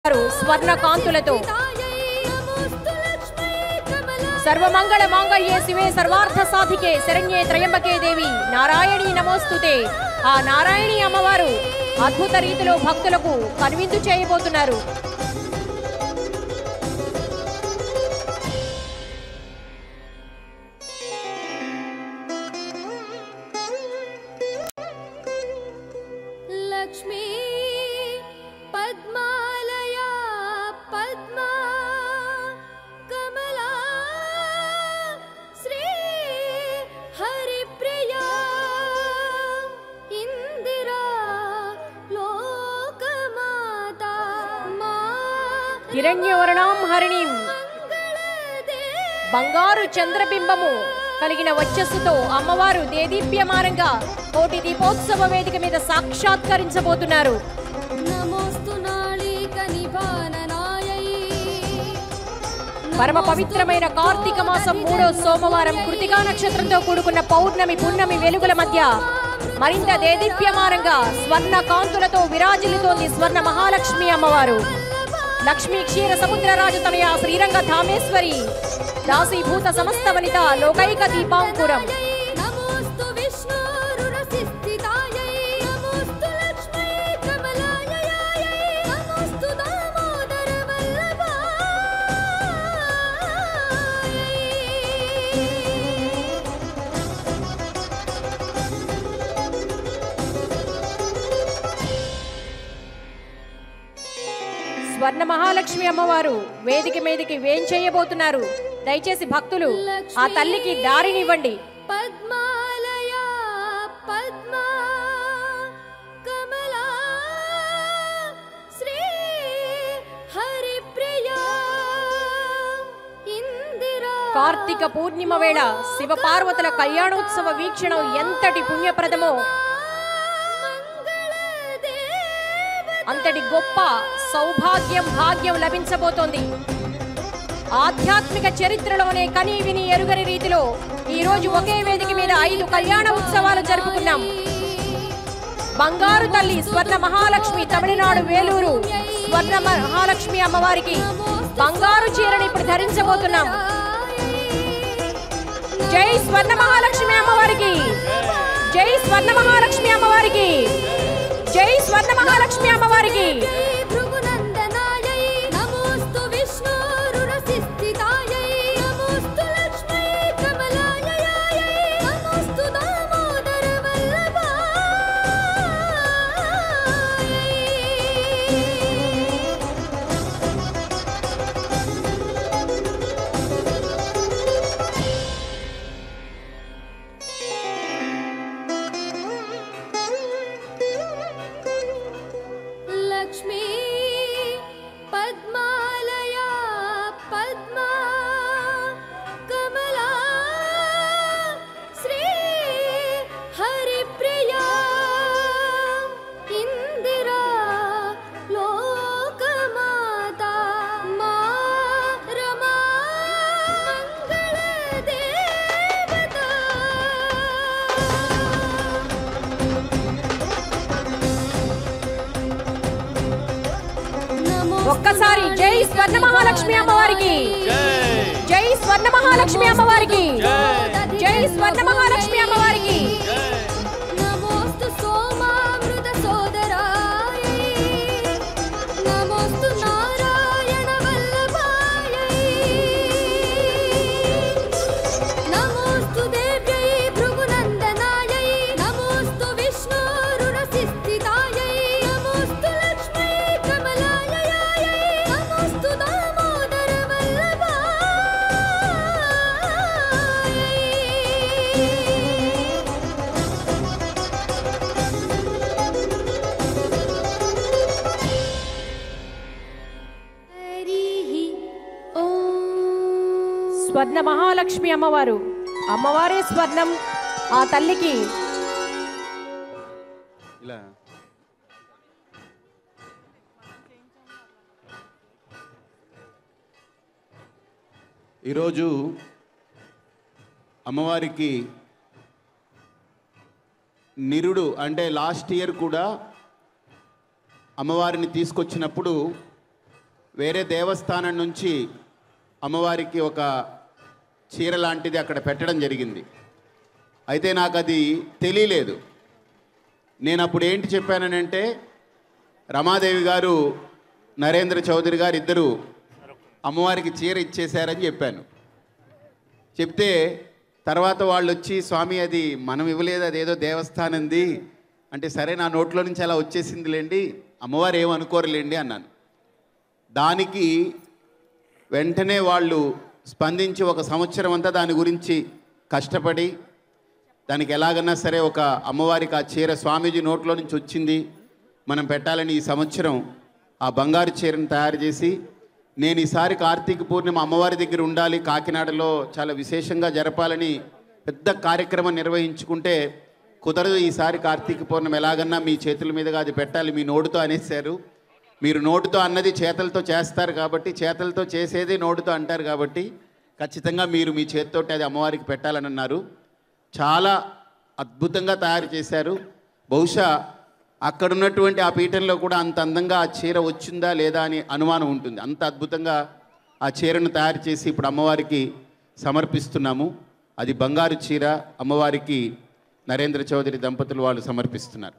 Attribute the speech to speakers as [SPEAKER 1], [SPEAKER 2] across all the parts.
[SPEAKER 1] స్వర్ణ కాంతులతో సర్వమంగళ మాంగళ్యే శివే సర్వార్థ సాధికే శరణ్యే త్రయంబకే దేవి నారాయణీ నమోస్తుతే. ఆ నారాయణి అమ్మవారు అద్భుత రీతిలో భక్తులకు కనువిందు చేయబోతున్నారు.
[SPEAKER 2] లక్ష్మీ పద్మాలయా పద్మా కమలా శ్రీ హరిప్రియా ఇందిరా లోకమాతా మా
[SPEAKER 1] హిరణ్యవర్ణాం హరిణీం బంగారు చంద్రబింబము కలిగిన వచ్చస్సుతో అమ్మవారు దేదీప్యమానంగా కోటి దీపోత్సవ వేదిక మీద సాక్షాత్కరించబోతున్నారు. పరమ పవిత్రమైన కార్తీక మాసం 3వ సోమవారం కృతికా నక్షత్రంతో కూడుకున్న పౌర్ణమి పున్నమి వెలుగుల మధ్య మరింత దేదీప్యమానంగా స్వర్ణ కాంతులతో విరాజిల్లుతోంది స్వర్ణ మహాలక్ష్మి అమ్మవారు. లక్ష్మీ క్షీర సముద్ర రాజతనయ శ్రీరంగ ధామేశ్వరి దాసీభూత సమస్త వనిత లోకైక దీపాంకురం. స్వర్ణ మహాలక్ష్మి అమ్మవారు వేదిక మీదకి వేంచేయబోతున్నారు. దయచేసి భక్తులు ఆ తల్లికి దారినివ్వండి.
[SPEAKER 2] పద్మాలయా పద్మా కమలా శ్రీ హరిప్రియా ఇందిరా.
[SPEAKER 1] కార్తీక పూర్ణిమ వేళ శివ పార్వతుల కళ్యాణోత్సవ వీక్షణం ఎంతటి పుణ్యప్రదమో అంతటి గొప్ప సౌభాగ్యం భాగ్యం లభించబోతోంది. ఆధ్యాత్మిక చరిత్రలోనే కనీ విని ఎరుగని రీతిలో ఈ రోజు ఒకే వేదిక మీద 5 కళ్యాణ ఉత్సవాలు జరుపుకున్నాం. బంగారు తల్లి స్వర్ణ మహాలక్ష్మి తమిళనాడు వేలూరు స్వర్ణ మహాలక్ష్మి అమ్మవారికి బంగారు చీరని ఇప్పుడు ధరించబోతున్నాం. జై స్వర్ణ మహాలక్ష్మి అమ్మవారికి, జై స్వర్ణ మహాలక్ష్మి అమ్మవారికి, జై స్వర్ణ మహాలక్ష్మి అమ్మవారికి.
[SPEAKER 2] లక్ష్మీ పద్మాలయా పద్మా కమలా శ్రీ హరిప్రియా ఇందిరా లోకమాతా మా రమా మంగళ దేవతా.
[SPEAKER 1] ఒక్కసారి జై స్వర్ణ మహాలక్ష్మి అమ్మవారికి, జై స్వర్ణ మహాలక్ష్మి అమ్మవారికి, జై స్వర్ణ మహాలక్ష్మి అమ్మవారికి.
[SPEAKER 2] నమోస్తు సోమామృత సోదరాయ నమోస్తు నారాయణ వల్లభాయ నమోస్తు దేవ్యై భృగునందనాయ నమోస్తు విష్ణోరురసిస్థితాయ నమోస్తు లక్ష్మీ కమలాయ నమోస్తు దామోదర వల్లభాయ.
[SPEAKER 1] స్వర్ణ మహాలక్ష్మి అమ్మవారు, అమ్మవారే స్వర్ణం. ఆ తల్లికి
[SPEAKER 3] ఈరోజు అమ్మవారికి నిరుడు అంటే లాస్ట్ ఇయర్ కూడా అమ్మవారిని తీసుకొచ్చినప్పుడు వేరే దేవస్థానం నుంచి అమ్మవారికి ఒక చీర లాంటిది అక్కడ పెట్టడం జరిగింది. అయితే నాకు అది తెలియలేదు. నేను అప్పుడు ఏంటి చెప్పానంటే, రమాదేవి గారు నరేంద్ర చౌదరి గారు ఇద్దరు అమ్మవారికి చీర ఇచ్చేశారని చెప్పాను. చెప్తే తర్వాత వాళ్ళు వచ్చి, స్వామి అది మనం ఇవ్వలేదు, అదేదో దేవస్థానంది అంటే, సరే నా నోట్లో నుంచి అలా వచ్చేసిందిలేండి, అమ్మవారు ఏమనుకోరులేండి అన్నాను. దానికి వెంటనే వాళ్ళు స్పందించి 1 సంవత్సరం అంతా దాని గురించి కష్టపడి దానికి ఎలాగన్నా సరే ఒక అమ్మవారికి ఆ చీర స్వామీజీ నోట్లో నుంచి వచ్చింది, మనం పెట్టాలని ఈ సంవత్సరం ఆ బంగారు చీరను తయారు చేసి, నేను ఈసారి కార్తీక పూర్ణిమ అమ్మవారి దగ్గర ఉండాలి, కాకినాడలో చాలా విశేషంగా జరపాలని పెద్ద కార్యక్రమం నిర్వహించుకుంటే కుదరదు, ఈసారి కార్తీక పూర్ణిమ ఎలాగన్నా మీ చేతుల మీదుగా అది పెట్టాలి, మీ నోటితో అనేసారు. మీరు నోటితో అన్నది చేతలతో చేస్తారు కాబట్టి, చేతలతో చేసేది నోటితో అంటారు కాబట్టి ఖచ్చితంగా మీరు మీ చేతితోటి అది అమ్మవారికి పెట్టాలని అన్నారు. చాలా అద్భుతంగా తయారు చేశారు. బహుశా అక్కడున్నటువంటి ఆ పీఠంలో కూడా అంత అందంగా ఆ చీర వచ్చిందా లేదా అని అనుమానం ఉంటుంది. అంత అద్భుతంగా ఆ చీరను తయారు చేసి ఇప్పుడు అమ్మవారికి సమర్పిస్తున్నాము. అది బంగారు చీర అమ్మవారికి నరేంద్ర చౌదరి దంపతులు వాళ్ళు సమర్పిస్తున్నారు.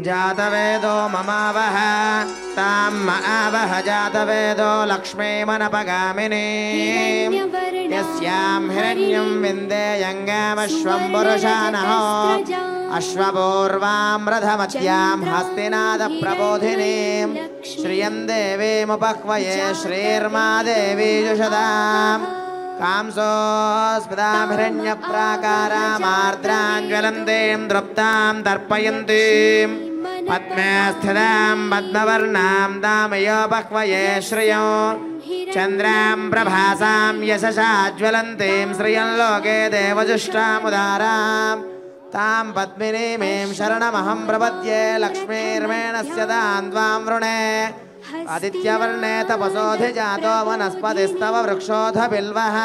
[SPEAKER 4] जातवेदो ममावह तां मआवह जातवेदो लक्ष्मीमनपगामिनी यस्यां हिरण्यं विन्देयङ्गामश्वं पुरुषानहो अश्वपूर्वां रथमत्यां हस्तिनादप्रबोधिनीं श्रियं देवीमुपह्वये श्रीर्मा देवी जुषदाम् कांसोऽस्मितां हिरण्यप्राकारामार्द्राञ्ज्वलन्तीं दृप्तां तर्पयन्तीं पद्मे स्थितां पद्मवर्णां दामयोपह्वये श्रियो चन्द्रां प्रभासां यशसाज्वलन्तीं श्रियं लोके देवजुष्टामुदारां तां पद्मिनीमीं शरणमहं प्रपद्ये लक्ष्मीर्मेणस्य दां त्वां वृणे आदित्यवर्णे तपसोऽधिजातो वनस्पतिस्तव वृक्षोऽथ बिल्वः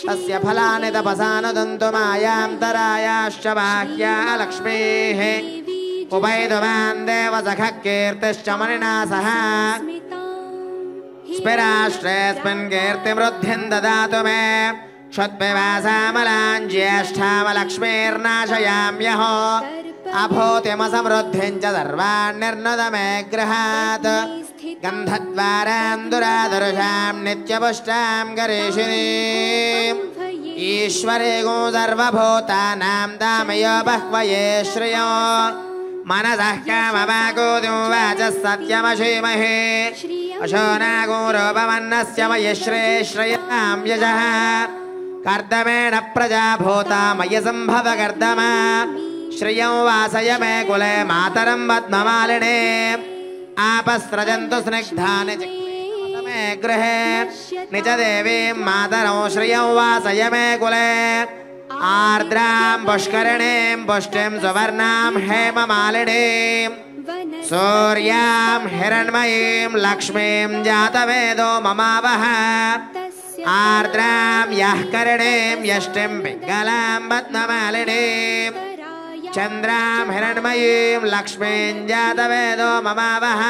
[SPEAKER 4] तस्य फलानि तपसानुदन्तु मायान्तरायाश्च बाह्या लक्ष्मीः उपैदुवान् देवसखः कीर्तिश्च मणिना सह स्मिराष्ट्रेऽस्मिन् कीर्तिमृद्धिं ददातु मे क्षुत्पिवासामलां ज्येष्ठामलक्ष्मीर्नाशयाम्यहो अभूतिमसमृद्धिं च सर्वान् निर्नुद मे गृहात् गन्धद्वारां दुरादर्शां नित्यपुष्टां गरीषिणीम् ईश्वरीगो सर्वभूतानां दामयो बह्वये श्रियो मनसः कामवागोदो वाचः सत्यमशीमहे अशोनागो रूपमन्नस्य मयि श्रेश्रयां यजः कर्दमेण प्रजा भूता मयि सम्भव कर्दमा श्रियं वासय मे कुले मातरं पद्ममालिने आपस्रजन्तु स्निग्धानि मे गृहे निजदेवीं मातरं श्रियं वासय मे कुले आर्द्रां पुष्करिणीं पुष्टिं सुवर्णां हेममालिनीं सूर्यां हिरण्मयीं लक्ष्मीं जातवेदो ममावह आर्द्रां यः करिणीं यष्टिं पिङ्गलां पद्ममालिनीं चन्द्रां हिरण्मयीं लक्ष्मीं जातवेदो ममावह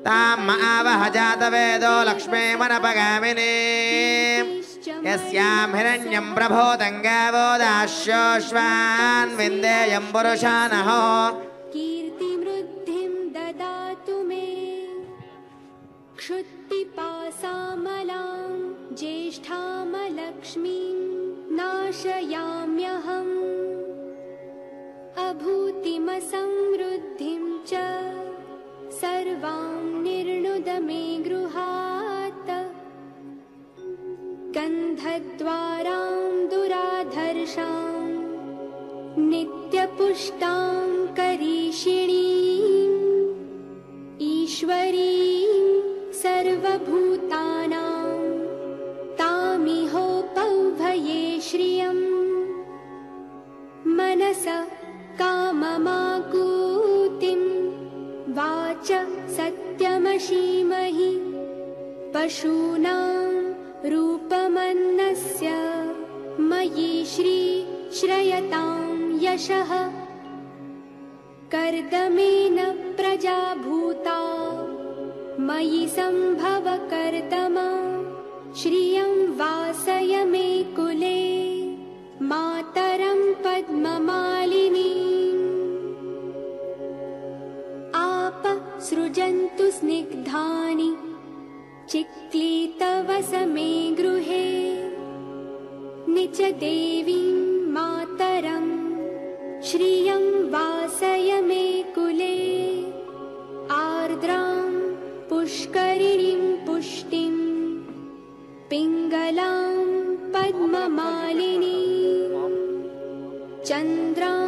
[SPEAKER 4] तां मआवह जातवेदो लक्ष्मीमनपगामिनीं यस्यां हिरण्यं प्रभूतं गावो दास्योऽश्वान् विन्देयं पुरुषानहो
[SPEAKER 2] कीर्तिमृद्धिं ददातु मे क्षुत्पिपासामलां ज्येष्ठामलक्ष्मीं नाशयाम्यहम् अभूतिमसमृद्धिं च सर्वां निर्णुद मे गृहात् गन्धद्वारां दुराधर्षां नित्यपुष्टां करीषिणीम् ईश्वरीं सर्वभूतानां तामिहोपह्वये श्रियम् मनस काममाकूतिं वाच सत्यमशीमहि वशूनां रूपमन्नस्य मयि श्रयतां यशः कर्दमेन प्रजा भूता मयि सम्भव कर्दमा श्रियं वासय मे कुले मातरं पद्ममालिनी आप सृजन्तु स्निग्धानि चिक्लीतवस मे गृहे निच देवीं मातरं श्रियं वासय मे कुले आर्द्रां पुष्करिणीं पुष्टिं पिङ्गलां पद्ममालिनी चन्द्रां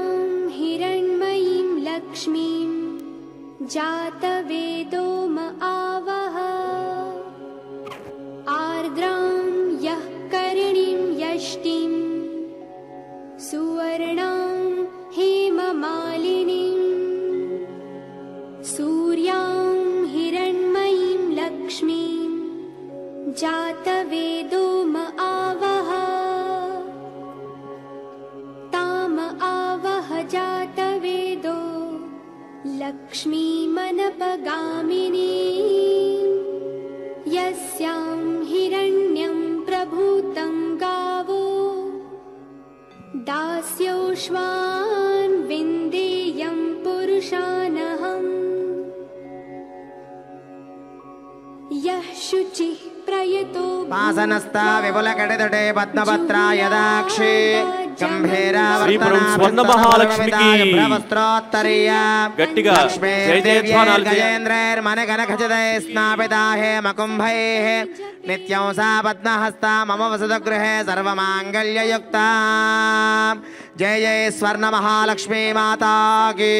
[SPEAKER 2] हिरण्मयीं लक्ष्मीं जातवेदो म आवह आर्द्रां यः करिणीं यष्टिं सुवर्णां हेममालिनीं सूर्यां हिरण्मयीं लक्ष्मीं जातवेदो म आवह ताम आवह जातवेदो लक्ष्मीमनपगामिनी यस्यां हिरण्यं प्रभूतं गावो दास्योश्वान् विन्देयं पुरुषानहम् यः शुचिः प्रयतो
[SPEAKER 4] पासनस्ता विपुलकटितटे पद्मपत्रा यदाक्षी
[SPEAKER 5] శ్రీపురం స్వర్ణ మహాలక్ష్మికి గట్టిగా జయజయధ్వానాలు
[SPEAKER 4] నిత్యం సా పద్మహస్త మమ వసతగృహే సర్వమాంగళ్యయుక్త జయ జయ స్వర్ణ మహాలక్ష్మీ మాతా కీ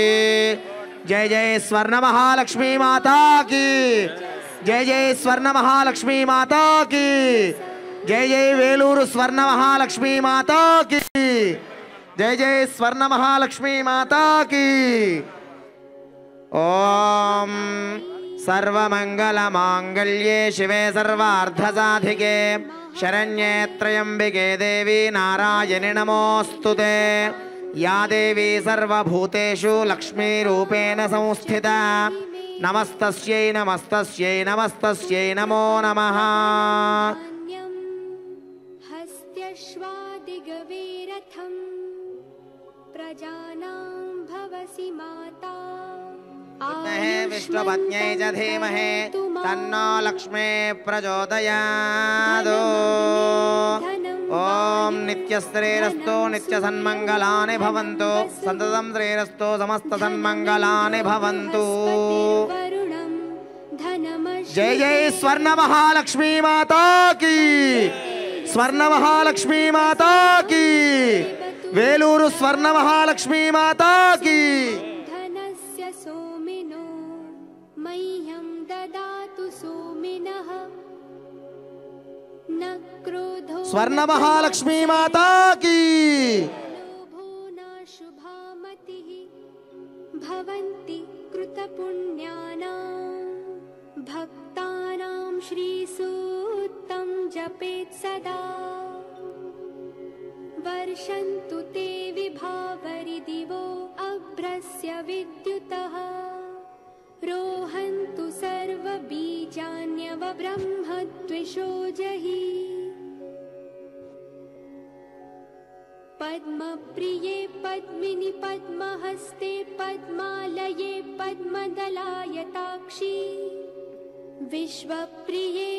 [SPEAKER 4] జయ జయ స్వర్ణ మహాలక్ష్మీ మాతా కీ జయ జయ స్వర్ణ మహాలక్ష్మీ మాతా కీ జయ జయ వేలూరు స్వర్ణ మహాలక్ష్మీ మాతా కీ జయ జయ స్వర్ణ మహాలక్ష్మీ మాతా కీ ఓం సర్వమంగళ మాంగళ్యే శివే సర్వార్థసాధికే శరణ్యే త్రయంబికే దేవి నారాయణి నమోస్తుతే యా దేవి సర్వభూతేషు లక్ష్మీరూపేణ సంస్థితా నమస్తస్యై నమస్తస్యై నమస్తస్యై నమో నమః
[SPEAKER 2] हस्त्यश्वादिगवीरथं प्रजानां भवसि माता
[SPEAKER 4] विष्णुपत्न्यै च धीमहि तन्नो लक्ष्मी प्रचोदयात् ओम नित्यश्रीरस्तु नित्यसन्मङ्गलानि भवन्तु सन्ततं श्रीरस्तु समस्तसन्मङ्गलानि भवन्तु जय जय स्वर्ण महालक्ष्मी माता की स्वर्ण महालक्ष्मी माता की वेलूरु स्वर्ण महालक्ष्मी माता की
[SPEAKER 2] धनस्य सोमिनो मह्यं ददातु सोमिनः न क्रोधो
[SPEAKER 4] स्वर्ण महालक्ष्मी माता की
[SPEAKER 2] लोभो न शुभामतिः भवन्ति कृतपुण्यानां भक्तानां श्रीसूक्तं जपेत् सदा वर्षन्तु ते विभावरिदिवो अभ्रस्य विद्युतः रोहन्तु सर्वबीजान्यव ब्रह्मद्विषो जहि पद्मप्रिये पद्मिनि पद्महस्ते पद्मालये पद्मदलायताक्षी विश्वप्रिये